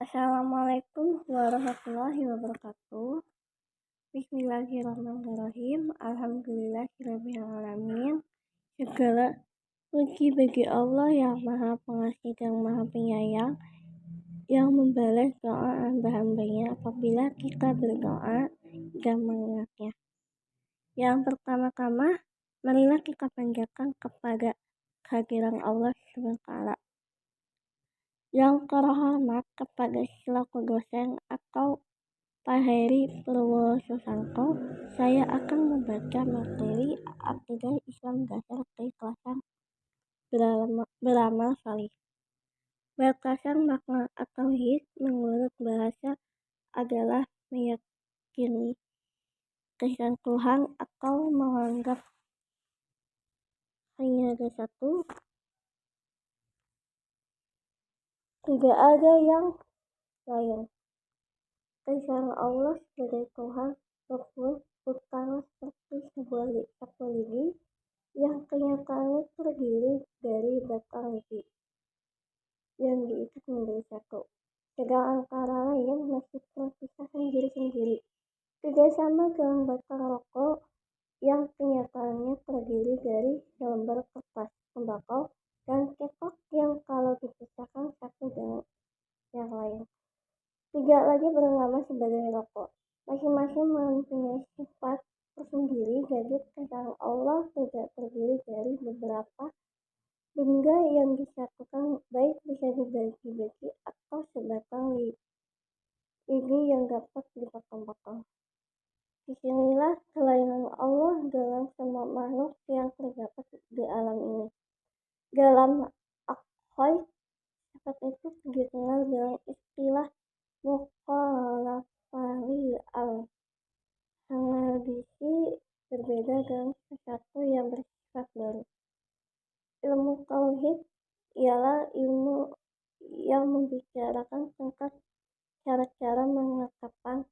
Assalamualaikum warahmatullahi wabarakatuh. Bismillahirrahmanirrahim. Alhamdulillahirrahmanirrahim. Segala puji bagi Allah yang Maha Pengasih dan Maha Penyayang, yang membalas doa hamba-hambanya apabila kita berdoa dan mengingatnya. Yang pertama-tama, marilah kita panjatkan kepada kehadiran Allah SWT. Yang terhormat kepada selaku dosen atau Pak Heri Purwo Susanto, saya akan membaca materi Akidah Islam Dasar Keikhlasan Beramal Salih. Batasan makna tauhid menurut bahasa adalah meyakini keesaan Tuhan atau menganggap hanya ada satu, tidak ada yang lain. Keesaan Allah sebagai Tuhan tersebut bukanlah seperti sebuah satu lidi yang kenyataannya terdiri dari batang lidi yang diikat menjadi satu, sedang antara lain masih terpisah sendiri-sendiri. Tidak sama dengan batang rokok yang kenyataannya terdiri dari selembar kertas tembakau dan ketok yang kalau dipisahkan satu dengan yang lain tidak lagi bernama sebagai rokok. Masing-masing mempunyai sifat tersendiri, jadi keesaan Allah tidak terdiri dari beberapa benda yang disatukan, baik bisa dibagi-bagi atau sebatang lidi yang dapat dipotong-potong. Disinilah kelainan Allah dalam semua makhluk yang terdapat di alam ini. Dalam akhoy, sifat itu dikenal dengan istilah mukhalafahil al-hadisi, berbeda dengan sesuatu yang bersifat baru. Ilmu tauhid ialah ilmu yang membicarakan tentang cara-cara menetapkan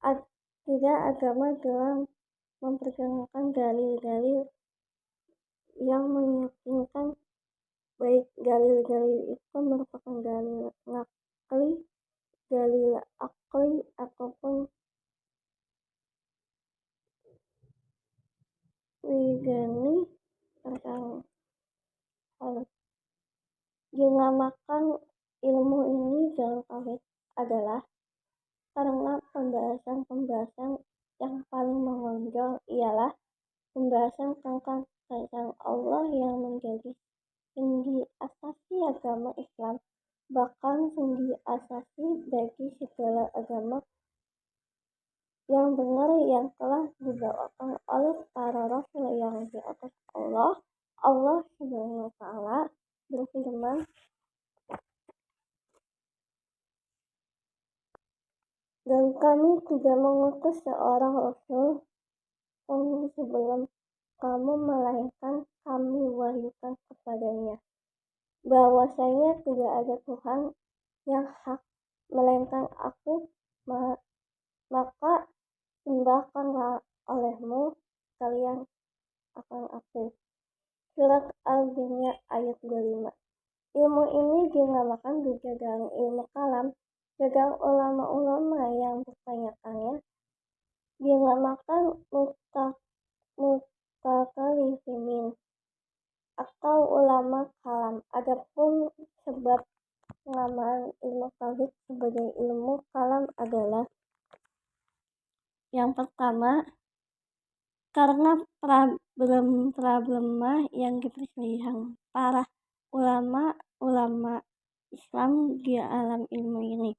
akidah agama dengan memperkenalkan dalil-dalil yang meyakinkan, baik dalil-dalil itu merupakan dalil naqli, dalil akli, ataupun widani tentang hal. Dinamakan ilmu ini dalam tauhid adalah karena pembahasan yang paling menonjol ialah pembahasan tentang keesaan Allah yang menjadi sendi asasi agama Islam, bahkan sendi asasi bagi segala agama yang benar yang telah dibawakan oleh para rasul yang di atas Allah. Allah Subhanahu wa Ta'ala berfirman, dan kami tidak mengutus seorang rasul pun sebelum kamu, melainkan kami wahyukan kepadanya bahwasanya tidak ada Tuhan yang hak melainkan Aku, maka sembahkanlah olehmu kalian akan Aku. Surat Al-Jiniyah ayat 25. Ilmu ini dinamakan juga dengan ilmu kalam. Sedang ulama-ulama yang bertanya-tanya dinamakan mutakalimin atau ulama kalam. Adapun sebab penamaan ilmu tauhid sebagai ilmu kalam adalah yang pertama, karena problema yang diperselisihkan para ulama Islam di alam ilmu ini,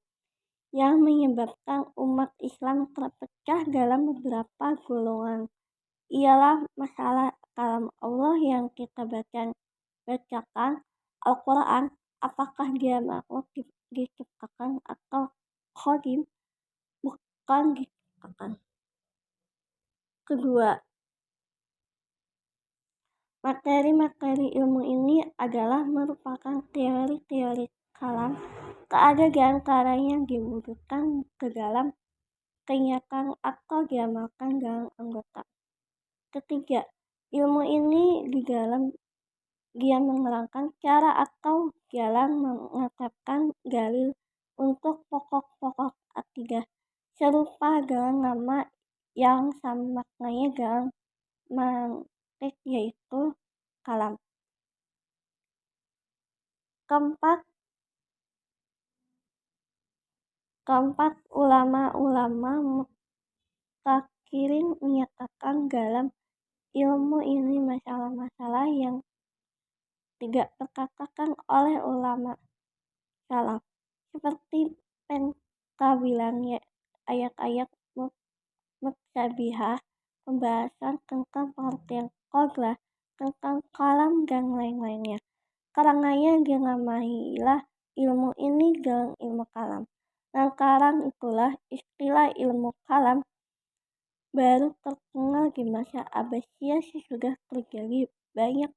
yang menyebabkan umat Islam terpecah dalam beberapa golongan, ialah masalah kalam Allah yang kita bacakan Al-Quran, apakah dia makhluk diciptakan atau qadim, bukan diciptakan. Kedua, materi-materi ilmu ini adalah merupakan teori-teori kalam. Tak ada di antaranya diwujudkan ke dalam kenyataan atau diamalkan dalam anggota. Ketiga, ilmu ini di dalam dia menerangkan cara atau jalan menetapkan dalil Untuk pokok-pokok akidah serupa dengan nama yang sama maknanya dengan mantik yaitu kalam. Keempat ulama-ulama mutakirin menyatakan dalam ilmu ini masalah-masalah yang tidak terkatakan oleh ulama salaf seperti pentabilangnya ayat-ayat mutsabihah, pembahasan tentang pengertian qadlah, tentang kalam dan lain-lainnya. Karenanya dinamailah ilmu ini dengan ilmu kalam. Lantaran itulah istilah ilmu kalam baru terkenal di masa Abbasiyah sesudah terjadi banyak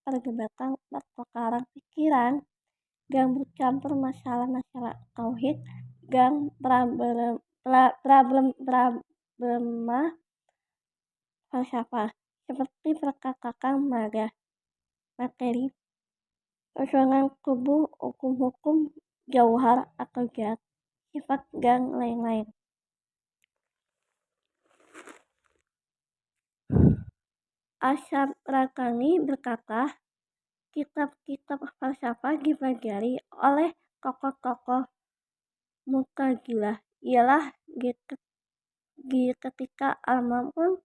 perdebatan pertukaran pikiran dan bercampur masalah-masalah tauhid dan problema falsafah seperti perkatakan materi, kosongan tubuh, hukum-hukum, jauhar atau zat, sifat dan lain-lain. Asy-Syarakani berkata, kitab-kitab falsafah dipelajari oleh tokoh-tokoh Mu'tazilah ialah ketika Al-Ma'mun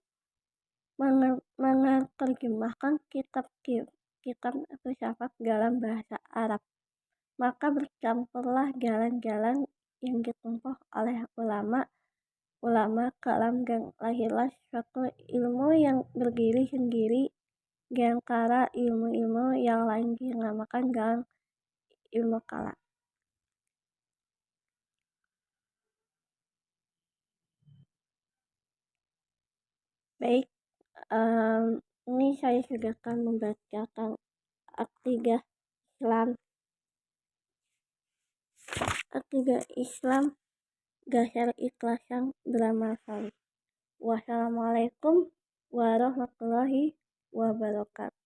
menerjemahkan kitab filsafat dalam bahasa Arab, maka bercampurlah jalan-jalan yang ditempuh oleh ulama kalam dan lahirlah suatu ilmu yang berdiri sendiri di antara ilmu-ilmu yang lain dinamakan dengan ilmu kalam. Baik, ini saya sudah akan membacakan akidah Islam dasar ikhlas yang beramal saleh. Wassalamualaikum warahmatullahi wabarakatuh.